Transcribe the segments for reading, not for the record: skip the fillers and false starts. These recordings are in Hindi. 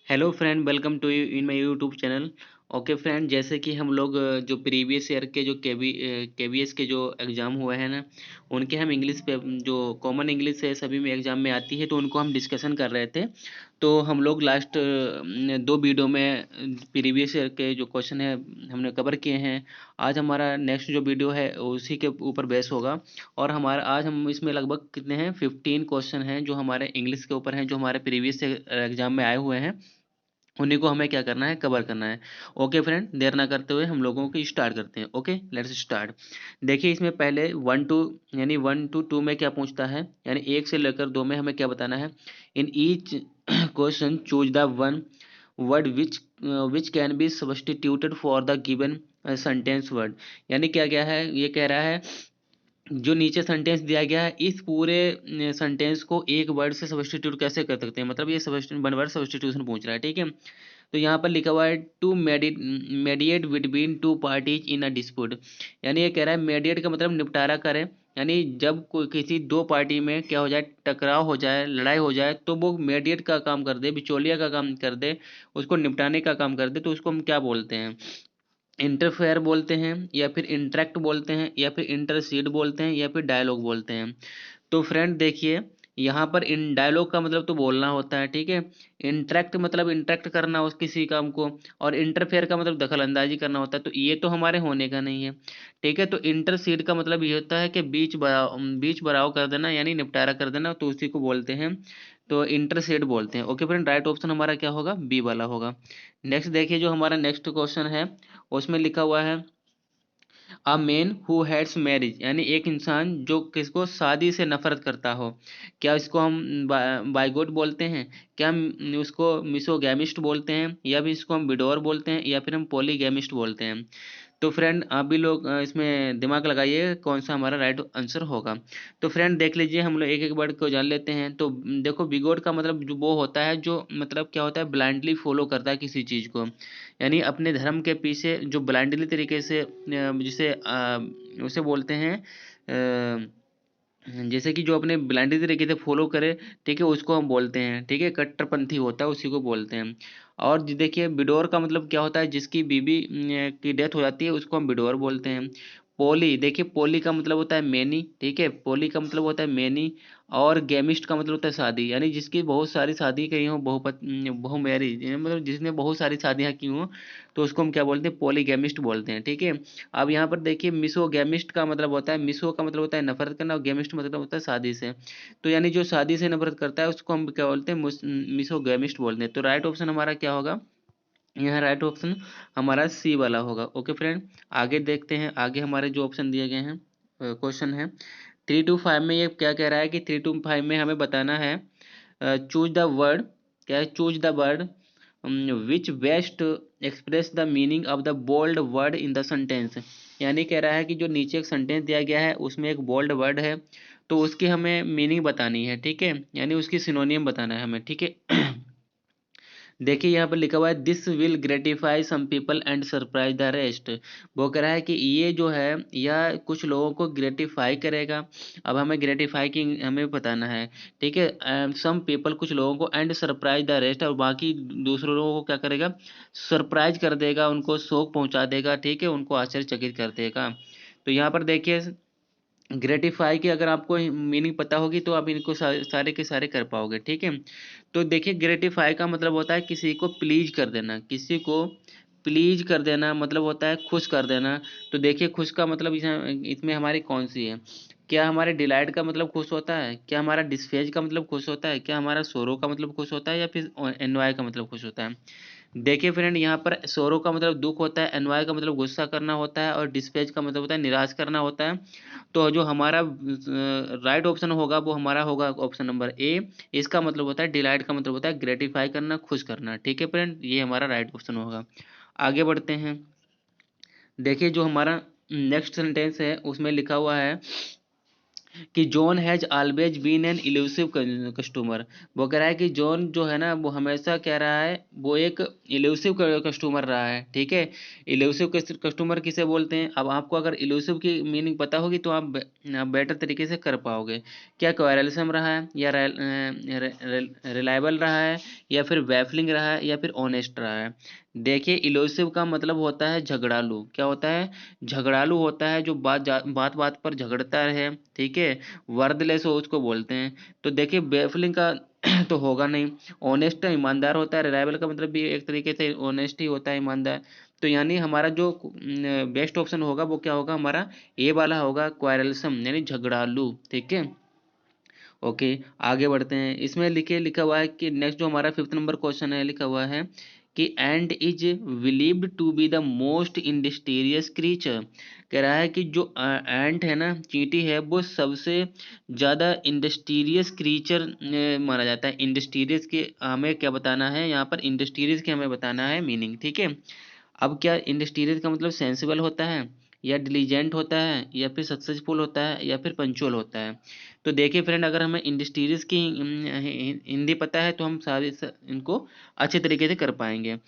Hello friend, welcome to you in my YouTube channel. Okay friend, जैसे कि हम लोग जो प्रीवियस ईयर के जो केवीएस के जो एग्ज़ाम हुए हैं ना, उनके हम इंग्लिश पे जो कॉमन इंग्लिश है सभी में एग्ज़ाम में आती है, तो उनको हम डिस्कशन कर रहे थे। तो हम लोग लास्ट दो वीडियो में प्रीवियस ईयर के जो क्वेश्चन है हमने कवर किए हैं। आज हमारा नेक्स्ट जो वीडियो है उसी के ऊपर बेस होगा। और हमारा आज हम इसमें लगभग कितने हैं 15 क्वेश्चन हैं जो हमारे इंग्लिश के ऊपर हैं, जो हमारे प्रीवियस एग्जाम में आए हुए हैं। उन्हीं को हमें क्या करना है, कवर करना है। ओके फ्रेंड, देर ना करते हुए हम लोगों की स्टार्ट करते हैं। Okay, let's start. देखिए इसमें पहले वन टू यानी 1 to 2 में क्या पूछता है, यानी 1 से लेकर 2 में हमें क्या बताना है। In each question choose the one word which can be substituted for the given sentence word. यानी क्या क्या है, ये कह रहा है जो नीचे सेंटेंस दिया गया है इस पूरे सेंटेंस को एक वर्ड से सब्स्टिट्यूट कैसे कर सकते हैं, मतलब ये वन वर्ड सब्स्टिट्यूशन पूछ रहा है। ठीक है, तो यहाँ पर लिखा हुआ है to mediate between two parties in a dispute. यानी ये कह रहा है मेडिएट का मतलब निपटारा करें, यानी जब कोई किसी दो पार्टी में क्या हो जाए, टकराव हो जाए, लड़ाई हो जाए, तो वो मेडिएट का काम कर दे, बिचौलिया का काम कर दे, उसको निपटाने का काम कर दे, तो उसको हम क्या बोलते हैं, इंटरफेयर बोलते हैं, या फिर इंटरेक्ट बोलते हैं, या फिर इंटरसीड बोलते हैं, या फिर डायलॉग बोलते हैं। तो फ्रेंड देखिए, यहाँ पर इन डायलॉग का मतलब तो बोलना होता है, ठीक है। इंटरेक्ट मतलब इंटरेक्ट करना उस किसी काम को, और इंटरफेयर का मतलब दखल अंदाजी करना होता है, तो ये तो हमारे होने का नहीं है। ठीक है, तो इंटरसीड का मतलब ये होता है कि बीच बराव कर देना, यानी निपटारा कर देना, तो उसी को बोलते हैं, तो इंटरसीड बोलते हैं। ओके फ्रेंड, राइट ऑप्शन हमारा क्या होगा, बी वाला होगा। नेक्स्ट देखिए, जो हमारा नेक्स्ट क्वेश्चन है उसमें लिखा हुआ है a man who hates marriage, यानी एक इंसान जो किसको शादी से नफरत करता हो। क्या इसको हम बाइगोट बोलते हैं, क्या हम उसको मिसोगैमिस्ट बोलते हैं, या फिर इसको हम विडोर बोलते हैं, या फिर हम पॉलीगैमिस्ट बोलते हैं। तो फ्रेंड आप भी लोग इसमें दिमाग लगाइए कौन सा हमारा राइट आंसर होगा। तो फ्रेंड देख लीजिए, हम लोग एक एक वर्ड को जान लेते हैं। तो देखो, बिगोट का मतलब जो वो होता है, जो मतलब क्या होता है, ब्लाइंडली फॉलो करता है किसी चीज़ को, यानी अपने धर्म के पीछे जो ब्लाइंडली तरीके से जिसे उसे बोलते हैं जैसे कि जो अपने ब्लाइंडली तरीके से फॉलो करे, ठीक है, उसको हम बोलते हैं, ठीक है, कट्टरपंथी होता है उसी को बोलते हैं। और देखिए बिडोर का मतलब क्या होता है, जिसकी बीबी की डेथ हो जाती है उसको हम बिडोर बोलते हैं। पोली, देखिए पोली का मतलब होता है मैनी, ठीक है, पोली का मतलब होता है मैनी। और गेमिस्ट का मतलब होता है शादी, यानी जिसकी बहुत सारी शादी करी हो, बहु मैरिज, मतलब जिसने बहुत सारी शादियां की हो, तो उसको हम क्या बोलते हैं, पॉलीगैमिस्ट बोलते हैं। ठीक है, अब यहाँ पर देखिए मिसोगैमिस्ट का मतलब होता है, मिसो का मतलब होता है नफरत करना, और गेमिस्ट मतलब होता है शादी से। तो यानी जो शादी से नफरत करता है उसको हम क्या बोलते हैं, मिसोगैमिस्ट बोलते हैं। तो राइट ऑप्शन हमारा क्या होगा, यहाँ राइट ऑप्शन हमारा सी वाला होगा। ओके फ्रेंड, आगे देखते हैं, आगे हमारे जो ऑप्शन दिए गए हैं, क्वेश्चन है 3 to 5 में। ये क्या कह रहा है कि 3 to 5 में हमें बताना है चूज द वर्ड, क्या है, choose the word which best express the meaning of the bold word in the sentence. यानी कह रहा है कि जो नीचे एक सेंटेंस दिया गया है उसमें एक बोल्ड वर्ड है, तो उसकी हमें मीनिंग बतानी है, ठीक है, यानी उसकी सिनोनियम बताना है हमें, ठीक है। देखिए यहाँ पर लिखा हुआ है this will gratify some people and surprise the rest. वो कह रहा है कि ये जो है यह कुछ लोगों को ग्रेटिफाई करेगा। अब हमें ग्रेटिफाई की हमें बताना है, ठीक है, सम पीपल कुछ लोगों को, एंड सरप्राइज द रेस्ट, और बाकी दूसरे लोगों को क्या करेगा, सरप्राइज कर देगा, उनको शौक पहुंचा देगा, ठीक है, उनको आश्चर्यचकित कर देगा। तो यहाँ पर देखिए ग्रेटिफाई की अगर आपको मीनिंग पता होगी तो आप इनको सारे के सारे कर पाओगे, ठीक है। तो देखिए ग्रेटिफाई का मतलब होता है किसी को प्लीज कर देना, किसी को प्लीज कर देना मतलब होता है खुश कर देना। तो देखिए खुश का मतलब इसमें हमारी कौन सी है, क्या हमारे डिलाइट का मतलब खुश होता है, क्या हमारा डिस्फेज का मतलब खुश होता है, क्या हमारा सोरो का मतलब खुश होता है, या फिर एनवाय का मतलब खुश होता है। देखिए फ्रेंड, यहाँ पर सोरो का मतलब दुख होता है, एनवाय का मतलब गुस्सा करना होता है, और डिस्पेच का मतलब होता है निराश करना होता है। तो जो हमारा राइट ऑप्शन होगा वो हमारा होगा ऑप्शन नंबर ए। इसका मतलब होता है डिलाइट का मतलब होता है ग्रेटिफाई करना, खुश करना, ठीक है फ्रेंड, ये हमारा राइट ऑप्शन होगा। आगे बढ़ते हैं। देखिए जो हमारा नेक्स्ट सेंटेंस है उसमें लिखा हुआ है कि John has always been an elusive customer. वो कह रहा है कि जॉन जो है ना वो हमेशा कह रहा है वो एक इल्यूसिव कस्टमर रहा है, ठीक है। इल्यूसिव कस्टमर किसे बोलते हैं? अब आपको अगर इल्यूसिव की मीनिंग पता होगी तो आप बेटर तरीके से कर पाओगे। क्या क्वेरलसम रहा है, या रिलायबल रहा है, या फिर बैफलिंग रहा है, या फिर ऑनेस्ट रहा है? देखिए इल्यूसिव का मतलब होता है झगड़ालू। क्या होता है? झगड़ालू होता है, जो बात बात पर झगड़ता है, ठीक है। वर्दलेस हो उसको बोलते हैं। तो देखिए बेफलिंग का तो होगा नहीं। ऑनेस्ट ईमानदार होता है। रिलायबल का मतलब भी एक तरीके से ऑनेस्ट ही होता है, ईमानदार। तो यानी हमारा जो बेस्ट ऑप्शन होगा वो क्या होगा? हमारा ए वाला होगा, क्वारलसम यानी झगड़ालू, ठीक है। ओके, आगे बढ़ते हैं। इसमें लिखा हुआ है कि नेक्स्ट जो हमारा 5th नंबर क्वेश्चन है, लिखा हुआ है कि ant is believed to be the most industrious creature. कह रहा है कि जो एंट है ना, चींटी है, वो सबसे ज़्यादा इंडस्ट्रियस क्रीचर माना जाता है। इंडस्ट्रियस के हमें क्या बताना है यहाँ पर? इंडस्ट्रियस के हमें बताना है मीनिंग, ठीक है। अब क्या इंडस्ट्रियस का मतलब सेंसिबल होता है, या डिलीजेंट होता है, या फिर सक्सेसफुल होता है, या फिर पंचुअल होता है? तो देखिए फ्रेंड, अगर हमें इंडस्ट्रियस की हिंदी पता है तो हम सारे इनको अच्छे तरीके से कर पाएंगे।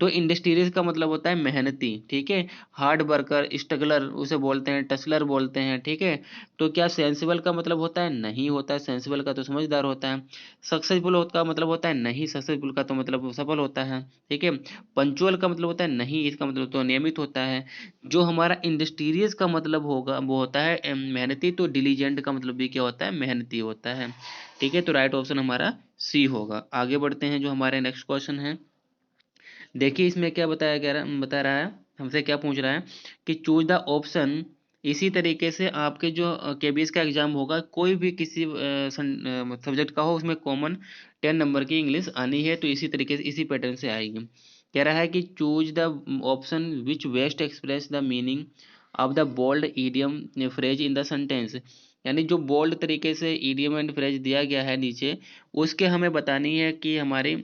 तो इंडस्ट्रियलिस्ट का मतलब होता है मेहनती, ठीक है। हार्ड वर्कर, स्ट्रगलर उसे बोलते हैं, टसलर बोलते हैं, ठीक है। तो क्या सेंसिबल का मतलब होता है? नहीं होता है। सेंसिबल का तो समझदार होता है। सक्सेसफुल का मतलब होता है? नहीं। सक्सेसफुल का तो मतलब वो सफल होता है, ठीक है। पंचुअल का मतलब होता है? नहीं, इसका मतलब तो नियमित होता है। जो हमारा इंडस्ट्रियस का मतलब होगा वो होता है मेहनती। तो डिलीजेंट का मतलब भी क्या होता है? मेहनती होता है, ठीक है। तो राइट ऑप्शन हमारा सी होगा। आगे बढ़ते हैं, जो हमारे नेक्स्ट क्वेश्चन है। देखिए इसमें क्या बता रहा है, हमसे क्या पूछ रहा है कि चूज द ऑप्शन। इसी तरीके से आपके जो केबीएस का एग्जाम होगा, कोई भी किसी सब्जेक्ट का हो, उसमें कॉमन 10 नंबर की इंग्लिश आनी है, तो इसी तरीके से इसी पैटर्न से आएगी। कह रहा है कि choose the option which best express the meaning of the bold idiom phrase in the sentence. यानी जो बोल्ड तरीके से ईडियम एंड फ्रेज दिया गया है नीचे, उसके हमें बतानी है कि हमारी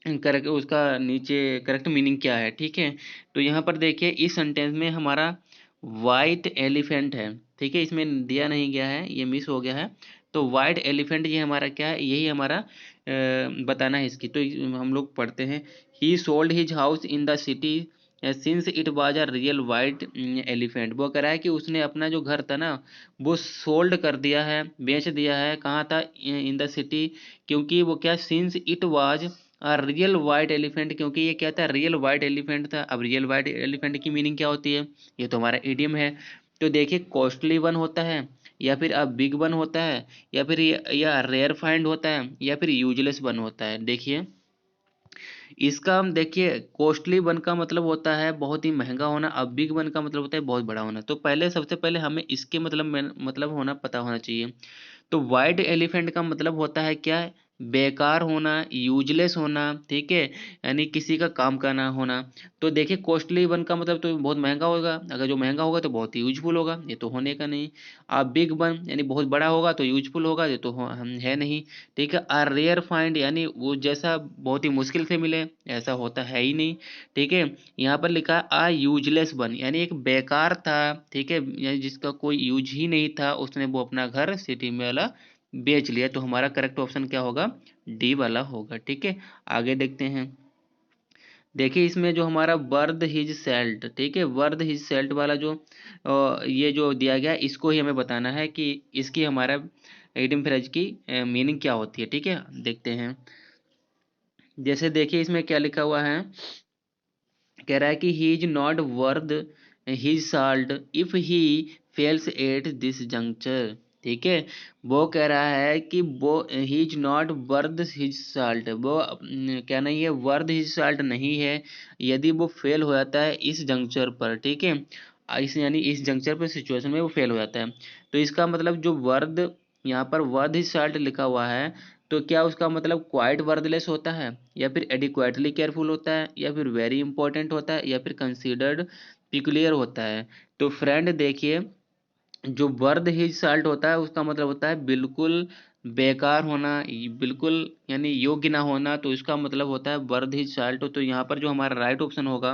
करेक्ट उसका नीचे करेक्ट मीनिंग क्या है, ठीक है। तो यहाँ पर देखिए इस सेंटेंस में हमारा वाइट एलिफेंट है, ठीक है। इसमें दिया नहीं गया है, ये मिस हो गया है। तो वाइट एलिफेंट ये हमारा क्या है? यही हमारा बताना है इसकी। तो हम लोग पढ़ते हैं, ही sold his house in the city since it was a real white elephant. वो कह रहा है कि उसने अपना जो घर था ना वो सोल्ड कर दिया है, बेच दिया है। कहाँ था? In the city. क्योंकि वो क्या? Since it was real white elephant, क्योंकि ये क्या था? रियल वाइट एलिफेंट था। अब रियल वाइट एलिफेंट की मीनिंग क्या होती है? ये तो हमारा इडियम है। तो देखिए कॉस्टली वन होता है, या फिर अब बिग वन होता है, या फिर या रेयर फाइंड होता है, या फिर यूजलेस वन होता है। देखिए इसका हम देखिए कॉस्टली वन का मतलब होता है बहुत ही महंगा होना। अब बिग वन का मतलब होता है बहुत बड़ा होना। तो पहले सबसे पहले हमें इसके मतलब होना पता होना चाहिए। तो वाइट एलिफेंट का मतलब होता है क्या? बेकार होना, यूजलेस होना, ठीक है। यानी किसी का काम का ना होना। तो देखिए कॉस्टली वन का मतलब तो बहुत महंगा होगा। अगर जो महंगा होगा तो बहुत ही यूजफुल होगा, ये तो होने का नहीं। अब बिग वन यानी बहुत बड़ा होगा तो यूजफुल होगा, ये तो हम है नहीं, ठीक है। आ रेयर फाइंड यानी वो जैसा बहुत ही मुश्किल से मिले, ऐसा होता है ही नहीं, ठीक है। यहाँ पर लिखा है आ यूजलेस वन, यानी एक बेकार था, ठीक है, यानी जिसका कोई यूज ही नहीं था, उसने वो अपना घर सिटी में वाला बेच लिया। तो हमारा करेक्ट ऑप्शन क्या होगा? डी वाला होगा, ठीक है। आगे देखते हैं। देखिए इसमें जो हमारा वर्द हिज सेल्ट, ठीक है, वर्द हिज सेल्ट वाला जो ये जो दिया गया इसको ही हमें बताना है कि इसकी हमारा इडियम फ्रेज की मीनिंग क्या होती है, ठीक है। देखते हैं। जैसे देखिए इसमें क्या लिखा हुआ है, कह रहा है कि he is not worth his salt if he fails at this juncture, ठीक है। वो कह रहा है कि वो he is not worth his salt, वो क्या नहीं है? वर्थ हिज साल्ट नहीं है यदि वो फेल हो जाता है इस जंक्चर पर, ठीक है। इस यानी इस जंक्चर पर सिचुएशन में वो फेल हो जाता है। तो इसका मतलब जो वर्थ यहाँ पर वर्थ हिज साल्ट लिखा हुआ है, तो क्या उसका मतलब क्वाइट वर्थलेस होता है, या फिर एडिक्वेटली केयरफुल होता है, या फिर वेरी इंपॉर्टेंट होता है, या फिर कंसीडर्ड पिकुलियर होता है? तो फ्रेंड देखिए जो वर्थ हिज साल्ट होता है उसका मतलब होता है बिल्कुल बेकार होना, बिल्कुल यानी योग्य ना होना। तो इसका मतलब होता है वर्थ हिज साल्ट। तो यहाँ पर जो हमारा राइट ऑप्शन होगा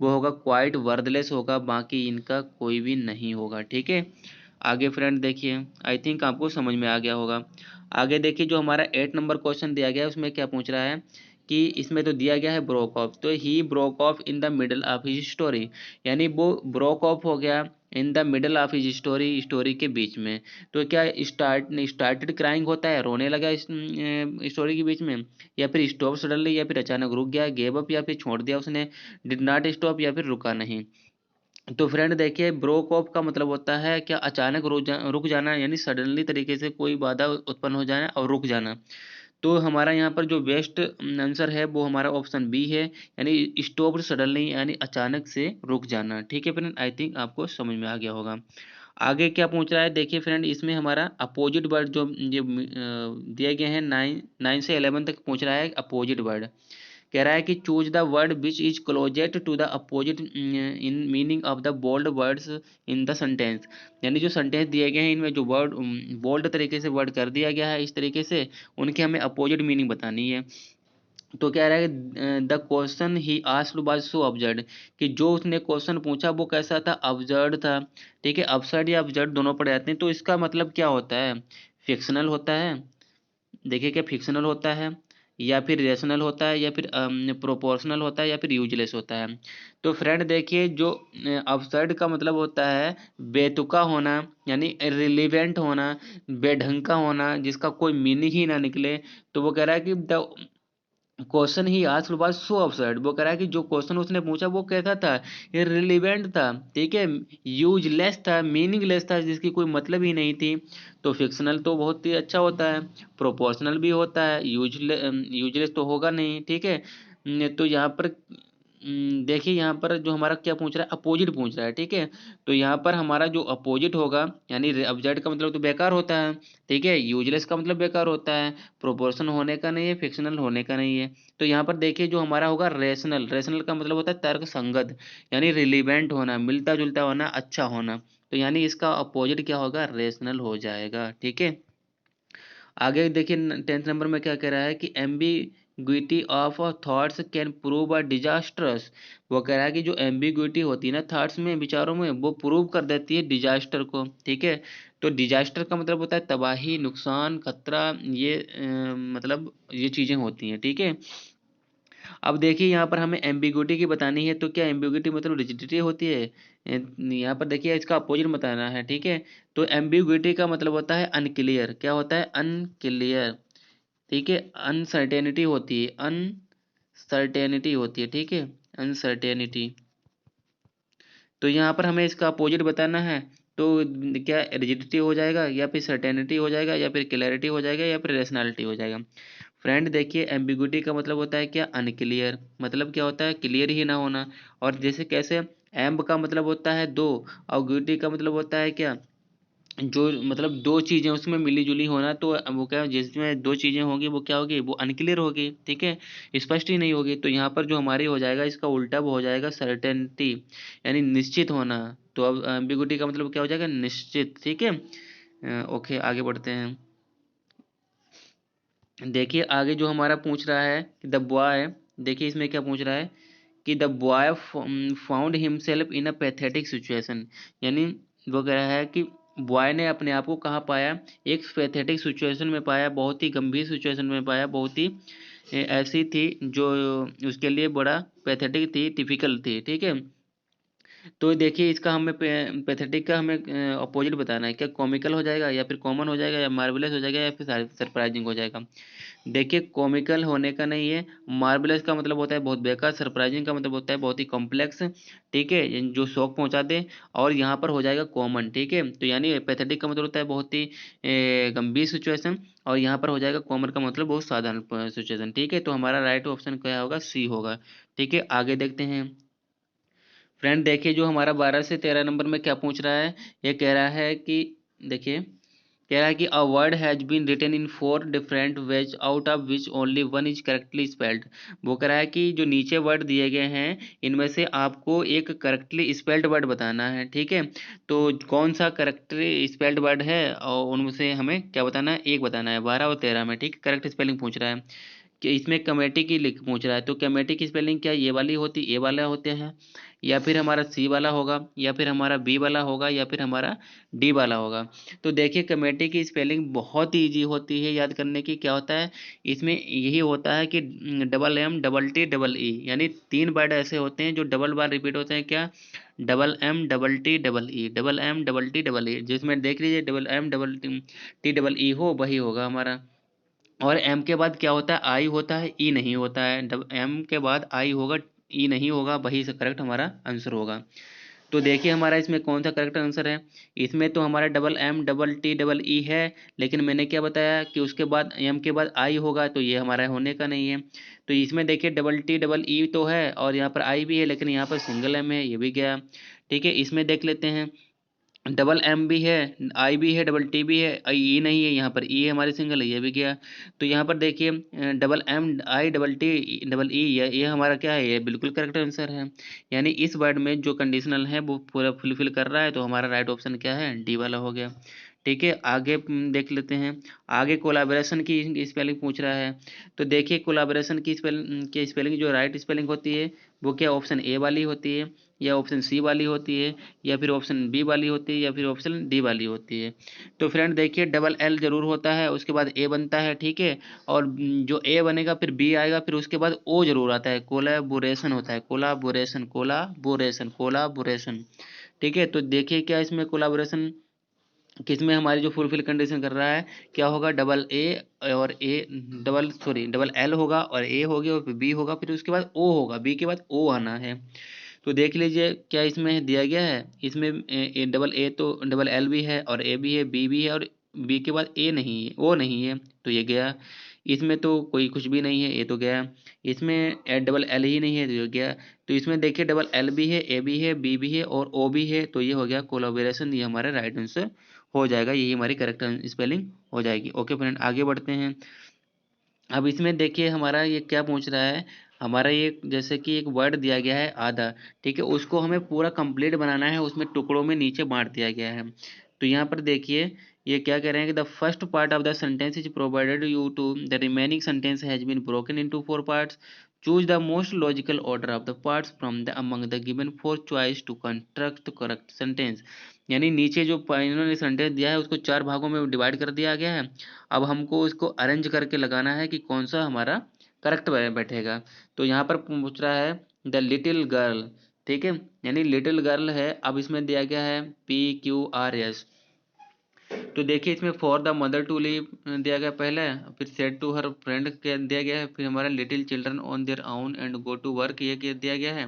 वो होगा क्वाइट वर्थलेस होगा, बाकी इनका कोई भी नहीं होगा, ठीक है। आगे फ्रेंड देखिए, आई थिंक आपको समझ में आ गया होगा। आगे देखिए जो हमारा 8 नंबर क्वेश्चन दिया गया है उसमें क्या पूछ रहा है कि इसमें तो दिया गया है ब्रोक ऑफ, तो he broke of in the middle of his story, यानी वो ब्रोक ऑफ हो गया in the middle of his story, story के बीच में। तो क्या स्टार्टेड क्राइंग होता है, रोने लगा इस स्टोरी के बीच में, या फिर स्टॉप सडनली, या फिर अचानक रुक गया, गेव अप या फिर छोड़ दिया उसने, डिड नॉट स्टॉप या फिर रुका नहीं। तो फ्रेंड देखिए ब्रोक ऑफ का मतलब होता है क्या, अचानक रुक जाना, यानी सडनली तरीके से कोई बाधा उत्पन्न हो जाना और रुक जाना। तो हमारा यहाँ पर जो बेस्ट आंसर है वो हमारा ऑप्शन बी है, यानी स्टॉप सडनली, यानी अचानक से रुक जाना। ठीक है फ्रेंड, आई थिंक आपको समझ में आ गया होगा। आगे क्या पूछ रहा है देखिए फ्रेंड, इसमें हमारा अपोजिट वर्ड जो ये दिए गए हैं 9 से 11 तक पूछ रहा है अपोजिट वर्ड। कह रहा है कि choose the word which is closest to the opposite in meaning of the bold words in the sentence, यानी जो सेंटेंस दिए गए हैं इनमें जो वर्ड बोल्ड तरीके से वर्ड कर दिया गया है इस तरीके से, उनके हमें अपोजिट मीनिंग बतानी है। तो कह रहा है कि the question he asked was so absurd, कि जो उसने क्वेश्चन पूछा वो कैसा था, अब्सर्ड था। ठीक है, अपसर्ड या अब्सर्ड दोनों पढ़े जाते हैं। तो इसका मतलब क्या होता है, फिक्शनल होता है, देखिए क्या फिक्शनल होता है, या फिर रेशनल होता है, या फिर प्रोपोर्शनल होता है, या फिर यूजलेस होता है। तो फ्रेंड देखिए जो अपसर्ड का मतलब होता है बेतुका होना, यानी इररिलेवेंट होना, बेढंग का होना, जिसका कोई मीनिंग ही ना निकले। तो वो कह रहा है कि the question he asked was so absurd, वो कह रहा है कि जो क्वेश्चन उसने पूछा वो कैसा था, इररिलेवेंट था, ठीक है, यूजलेस था, मीनिंगलेस था, जिसकी कोई मतलब ही नहीं थी। तो फिक्शनल तो बहुत ही अच्छा होता है, प्रोपोर्शनल भी होता है, यूजलेस तो होगा नहीं। ठीक है, तो यहाँ पर देखिए यहाँ पर जो हमारा क्या पूछ रहा है, अपोजिट पूछ रहा है। ठीक है, तो यहाँ पर हमारा जो अपोजिट होगा, यानी अब्सर्ड का मतलब तो बेकार होता है, ठीक है, यूजलेस का मतलब बेकार होता है, प्रोपोर्शन होने का नहीं है, फिक्शनल होने का नहीं है। तो यहाँ पर देखिए जो हमारा होगा रेशनल, रेशनल का मतलब होता है तर्क संगत, यानी रिलीवेंट होना, मिलता जुलता होना, अच्छा होना। तो यानी इसका अपोजिट क्या होगा, रेशनल हो जाएगा। ठीक है, आगे देखिए 10th नंबर में क्या कह रहा है कि ambiguity of thoughts can prove a disasters. वो कह रहा है कि जो एम्बिग्विटी होती है ना थॉट्स में, विचारों में, वो प्रूव कर देती है डिजास्टर को। ठीक है, तो डिजास्टर का मतलब होता है तबाही, नुकसान, खतरा, ये मतलब ये चीजें होती हैं। ठीक है, अब देखिए यहाँ पर हमें एम्बिग्विटी की बतानी है, तो क्या एम्बिग्विटी मतलब रिजिडिटी होती है, यहाँ पर देखिए इसका अपोजिट बताना है। ठीक है, तो एम्बिग्विटी का मतलब होता है अनक्लियर, क्या होता है, अनक्लियर। ठीक है, अनसर्टेनिटी होती है, अनसर्टेनिटी होती है। ठीक है, अनसर्टेनिटी। तो यहाँ पर हमें इसका अपोजिट बताना है, तो क्या रिजिडिटी हो जाएगा, या फिर सर्टेनिटी हो जाएगा, या फिर क्लैरिटी हो जाएगा, या फिर रेशनैलिटी हो जाएगा। फ्रेंड देखिए एम्बिग्विटी का मतलब होता है क्या, अनक्लियर, मतलब क्या होता है, क्लियर ही ना होना। और जैसे कैसे, एम्ब का मतलब होता है दो, और ग्विटी का मतलब होता है क्या, जो मतलब दो चीजें उसमें मिली जुली होना। तो वो क्या, जिसमें दो चीजें होंगी वो क्या होगी, वो अनक्लियर होगी। ठीक है, स्पष्ट ही नहीं होगी। तो यहाँ पर जो हमारी हो जाएगा इसका उल्टा वो हो जाएगा सर्टेनिटी, यानी निश्चित होना। तो अब एम्बिग्विटी का मतलब क्या हो जाएगा, निश्चित। ठीक है, ओके आगे बढ़ते हैं। देखिए आगे जो हमारा पूछ रहा है कि द बॉय, देखिए इसमें क्या पूछ रहा है कि the boy found himself in a pathetic situation, यानी वो कह रहा है कि बॉय ने अपने आप को कहाँ पाया, एक पैथेटिक सिचुएशन में पाया, बहुत ही गंभीर सिचुएशन में पाया, बहुत ही ऐसी थी जो उसके लिए बड़ा पैथेटिक थी, टिपिकल थी। ठीक है, तो देखिए इसका हमें पैथेटिक का हमें अपोजिट बताना है, क्या कॉमिकल हो जाएगा, या फिर कॉमन हो जाएगा, या मार्वलेस हो जाएगा, या फिर सरप्राइजिंग हो जाएगा। देखिए कॉमिकल होने का नहीं है, मार्वलस का मतलब होता है बहुत बेकार, सरप्राइजिंग का मतलब होता है बहुत ही कॉम्प्लेक्स। ठीक है, जो शौक पहुंचा दे। और यहाँ पर हो जाएगा कॉमन। ठीक है, तो यानी पैथेटिक का मतलब होता है बहुत ही गंभीर सिचुएशन, और यहाँ पर हो जाएगा कॉमन का मतलब बहुत साधारण सिचुएशन। ठीक है, तो हमारा राइट ऑप्शन क्या होगा, सी होगा। ठीक है, आगे देखते हैं। फ्रेंड देखिए जो हमारा 12 से 13 नंबर में क्या पूछ रहा है, ये कह रहा है कि देखिए कह रहा है कि a word has been written in 4 different ways out of which only one is correctly spelled. वो कह रहा है कि जो नीचे वर्ड दिए गए हैं इनमें से आपको एक करेक्टली स्पेल्ड वर्ड बताना है। ठीक है, तो कौन सा करेक्टली स्पेल्ड वर्ड है, और उनमें से हमें क्या बताना है, एक बताना है 12 और 13 में। ठीक, करेक्ट स्पेलिंग पूछ रहा है। कि इसमें कमेटी की लिख पूछ रहा है, तो कमेटी की स्पेलिंग क्या ये वाली होती, ए वाला होते हैं, या फिर हमारा सी वाला होगा, या फिर हमारा बी वाला होगा, या फिर हमारा डी वाला होगा। तो देखिए कमेटी की स्पेलिंग बहुत ही ईजी होती है याद करने की। क्या होता है इसमें, यही होता है कि double M double T double E, यानी 3 वर्ड ऐसे होते हैं जो डबल बार रिपीट होते हैं। क्या, double M double T double E, double M double T double E, जिसमें देख लीजिए double M double T double E हो वही होगा हमारा। और एम के बाद क्या होता है, आई होता है, ई नहीं होता है। एम के बाद आई होगा, ई नहीं होगा, वही से करेक्ट हमारा आंसर होगा। तो देखिए हमारा इसमें कौन सा करेक्ट आंसर है। इसमें तो हमारा double M double T double E है, लेकिन मैंने क्या बताया कि उसके बाद एम के बाद आई होगा, तो ये हमारा होने का नहीं है। तो इसमें देखिए डबल टी डबल ई तो है और यहाँ पर आई भी है, लेकिन यहाँ पर सिंगल एम है, ये भी गया। ठीक है, इसमें देख लेते हैं, डबल एम भी है, आई भी है, डबल टी भी है, ई नहीं है, यहाँ पर ई है हमारी सिंगल है, ये भी गया। तो यहाँ पर देखिए double M I double T double E, ये हमारा क्या है, ये बिल्कुल करेक्ट आंसर है। यानी इस वर्ड में जो कंडीशनल है वो पूरा फुलफिल कर रहा है, तो हमारा राइट ऑप्शन क्या है, डी वाला हो गया। ठीक है, आगे देख लेते हैं। आगे कोलाबरेशन की स्पेलिंग पूछ रहा है। तो देखिए कोलाबरेशन की स्पेलिंग जो राइट स्पेलिंग होती है वो क्या ऑप्शन ए वाली होती है, या ऑप्शन सी वाली होती है, या फिर ऑप्शन बी वाली होती है, या फिर ऑप्शन डी वाली होती है। तो फ्रेंड देखिए डबल एल जरूर होता है, उसके बाद ए बनता है। ठीक है, और जो ए बनेगा फिर बी आएगा, फिर उसके बाद ओ जरूर आता है, कोलाबोरेशन होता है, कोलाबोरेशन कोलाबोरेशन कोलाबोरेशन। ठीक है, तो देखिए क्या इसमें कोलाबोरेशन किसमें हमारी जो फुलफिल कंडीशन कर रहा है, क्या होगा, डबल ए और ए डबल एल होगा और ए हो गया और फिर बी होगा, फिर उसके बाद ओ होगा, बी के बाद ओ आना है। तो देख लीजिए क्या इसमें दिया गया है, इसमें डबल ए तो डबल एल भी है और ए भी है, बी भी है, और बी के बाद ए नहीं है, ओ नहीं है, तो ये गया। इसमें तो कोई कुछ भी नहीं है, ये तो गया। इसमें डबल एल ही नहीं है, तो ये गया। तो इसमें देखिए डबल एल भी है, ए भी है, बी भी है और ओ भी है, तो ये हो गया कोलाबोरेशन, ये हमारा राइट आंसर हो जाएगा, यही हमारी करेक्ट स्पेलिंग हो जाएगी। ओके फ्रेंड, आगे बढ़ते हैं। अब इसमें देखिए हमारा ये क्या पूछ रहा है, हमारा ये जैसे कि एक वर्ड दिया गया है आधा, ठीक है, उसको हमें पूरा कंप्लीट बनाना है, उसमें टुकड़ों में नीचे बांट दिया गया है। तो यहाँ पर देखिए ये क्या कह रहे हैं कि the first part of the sentence is provided you to, the remaining sentence has been broken into 4 parts, choose the most logical order of the parts from the among the given 4 choice to construct the correct sentence. यानी नीचे जो इन्होंने सेंटेंस दिया है उसको 4 भागों में डिवाइड कर दिया गया है। अब हमको इसको अरेंज करके लगाना है कि कौन सा हमारा करेक्ट बैठेगा। तो यहाँ पर पूछ रहा है द लिटिल गर्ल, ठीक है, यानी लिटिल गर्ल है। अब इसमें दिया गया है PQRS। तो देखिए इसमें for the mother to leave दिया गया पहले, फिर सेड टू हर फ्रेंड दिया गया है, फिर हमारा little children on their own and go to work ये दिया गया है,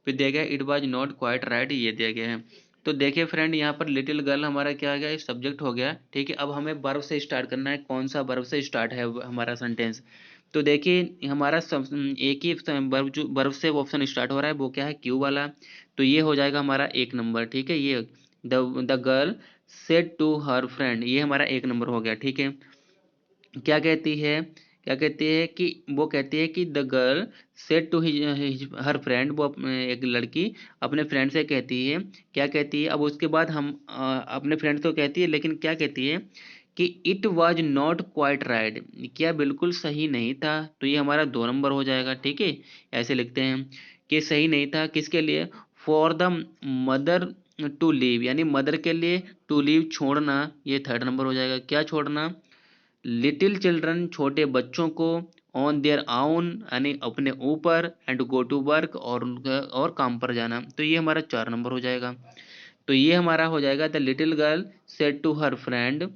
फिर दिया गया it was not quite right ये दिया गया है। तो देखिए फ्रेंड यहाँ पर लिटिल गर्ल हमारा क्या आ गया, सब्जेक्ट हो गया। ठीक है, अब हमें वर्ब से स्टार्ट करना है, कौन सा वर्ब से स्टार्ट है हमारा सेंटेंस। तो देखिए हमारा एक ही वर्ब जो वर्ब से ऑप्शन स्टार्ट हो रहा है वो क्या है, क्यू वाला। तो ये हो जाएगा हमारा 1 नंबर। ठीक है, ये the girl said to her friend, ये हमारा 1 नंबर हो गया। ठीक है, क्या कहती है, क्या कहती है कि वो कहती है कि the girl said to his her friend, वो एक लड़की अपने फ्रेंड से कहती है, क्या कहती है। अब उसके बाद हम अपने फ्रेंड तो कहती है, लेकिन क्या कहती है कि it was not quite right, क्या बिल्कुल सही नहीं था। तो ये हमारा 2 नंबर हो जाएगा। ठीक है, ऐसे लिखते हैं कि सही नहीं था किसके लिए, for the mother to leave, यानी मदर के लिए, टू लीव छोड़ना, ये 3rd नंबर हो जाएगा। क्या छोड़ना, लिटिल चिल्ड्रन छोटे बच्चों को, ऑन देयर आउन यानी अपने ऊपर, एंड गो टू वर्क और काम पर जाना, तो ये हमारा 4 नंबर हो जाएगा। तो ये हमारा हो जाएगा the little girl said to her friend,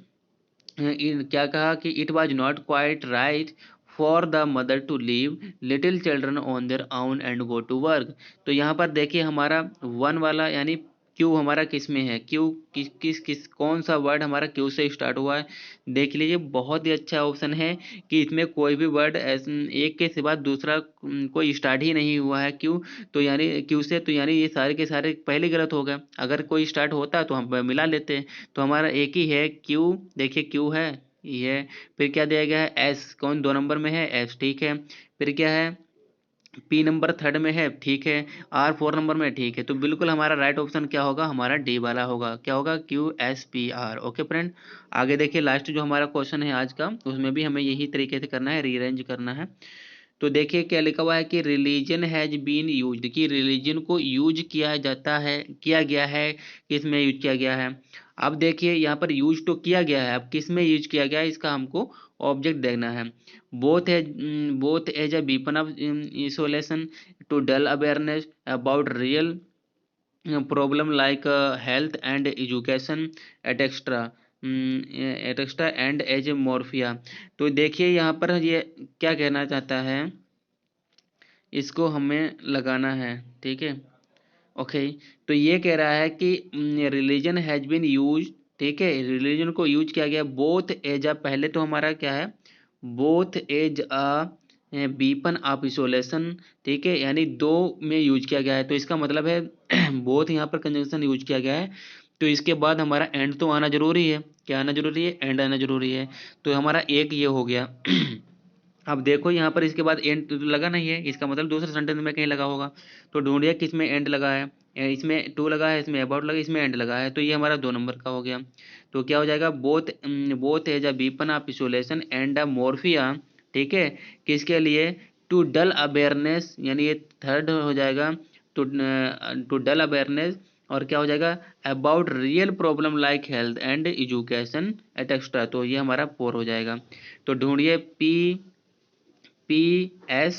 क्या कहा कि it was not quite right for the mother to leave little children on their own and go to work. तो यहाँ पर देखिए हमारा 1 वाला यानी क्यू हमारा किस में है, क्यू किस कौन सा वर्ड हमारा क्यू से स्टार्ट हुआ है। देख लीजिए बहुत ही अच्छा ऑप्शन है कि इसमें कोई भी वर्ड एक के सिवा दूसरा कोई स्टार्ट ही नहीं हुआ है क्यू, तो यानी क्यू से, तो यानी ये सारे के सारे पहले गलत हो गए। अगर कोई स्टार्ट होता तो हम मिला लेते। तो हमारा एक ही है क्यू, देखिए क्यू है ये। फिर क्या दिया गया है, एस, कौन 2 नंबर में है, एस। ठीक है, फिर क्या है, पी नंबर थर्ड में है, ठीक है, आर 4 नंबर में, ठीक है। तो बिल्कुल हमारा राइट ऑप्शन क्या होगा, हमारा डी वाला होगा। क्या होगा, Q S P R. Okay friend, आगे देखिए लास्ट जो हमारा क्वेश्चन है आज का, उसमें भी हमें यही तरीके से करना है, रीअरेंज करना है। तो देखिए क्या लिखा हुआ है कि रिलीजन हैज बीन यूज्ड, कि रिलीजन को यूज किया जाता है, किया गया है, किस में यूज किया गया है। अब देखिए यहाँ पर यूज तो किया गया है, अब किस में यूज किया गया है इसका हमको ऑब्जेक्ट देखना है। Both as a weapon of isolation to dull awareness about real problem like health and education etc etc and as morphia। तो देखिए यहाँ पर ये क्या कहना चाहता है, इसको हमें लगाना है, ठीक है। ओके, तो ये कह रहा है कि रिलीजन हैज बीन यूज, ठीक है, रिलीजन को यूज किया गया बोथ एज अ, पहले तो हमारा क्या है, both as a weapon of isolation, ठीक है, यानी दो में यूज किया गया है। तो इसका मतलब है बोथ यहाँ पर कंजंक्शन यूज किया गया है, तो इसके बाद हमारा एंड तो आना जरूरी है। क्या आना जरूरी है, एंड आना जरूरी है। तो हमारा एक ये हो गया। अब देखो यहाँ पर इसके बाद एंड तो लगा नहीं है, इसका मतलब दूसरे सेंटेंस में कहीं लगा होगा। तो ढूंढिए किस में एंड लगा है, इसमें टू लगा है, इसमें अबाउट लगा, इसमें एंड लगा है। तो ये हमारा 2 नंबर का हो गया। तो क्या हो जाएगा, both both as a weapon of isolation and a morphia, ठीक है, किसके लिए, टू डल अवेयरनेस, यानी ये थर्ड हो जाएगा, टू टू डल अवेयरनेस, और क्या हो जाएगा, about real problem like health and education etcetera. तो ये हमारा 4 हो जाएगा। तो ढूंढिए P P S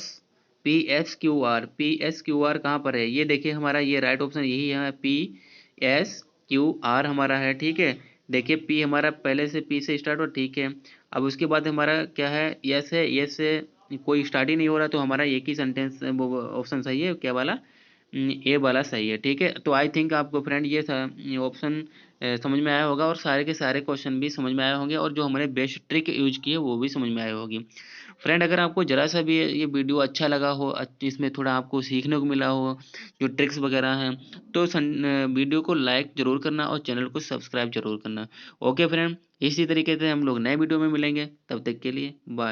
P S Q R कहाँ पर है, ये देखिए हमारा ये राइट ऑप्शन यही है, पी एस क्यू आर हमारा है, ठीक है। देखिए पी हमारा पहले से पी से स्टार्ट हो, ठीक है। अब उसके बाद हमारा क्या है, यस है, यस से कोई स्टार्ट ही नहीं हो रहा, तो हमारा एक ही सेंटेंस ऑप्शन सही है, क्या वाला, ए वाला सही है, ठीक है। तो आई थिंक आपको फ्रेंड ये ऑप्शन समझ में आया होगा, और सारे के सारे क्वेश्चन भी समझ में आए होंगे, और जो हमने बेस्ट ट्रिक यूज की है वो भी समझ में आई होगी। फ्रेंड अगर आपको जरा सा भी ये वीडियो अच्छा लगा हो, इसमें थोड़ा आपको सीखने को मिला हो जो ट्रिक्स वगैरह हैं, तो वीडियो को लाइक जरूर करना और चैनल को सब्सक्राइब जरूर करना। ओके फ्रेंड, इसी तरीके से हम लोग नए वीडियो में मिलेंगे, तब तक के लिए बाय।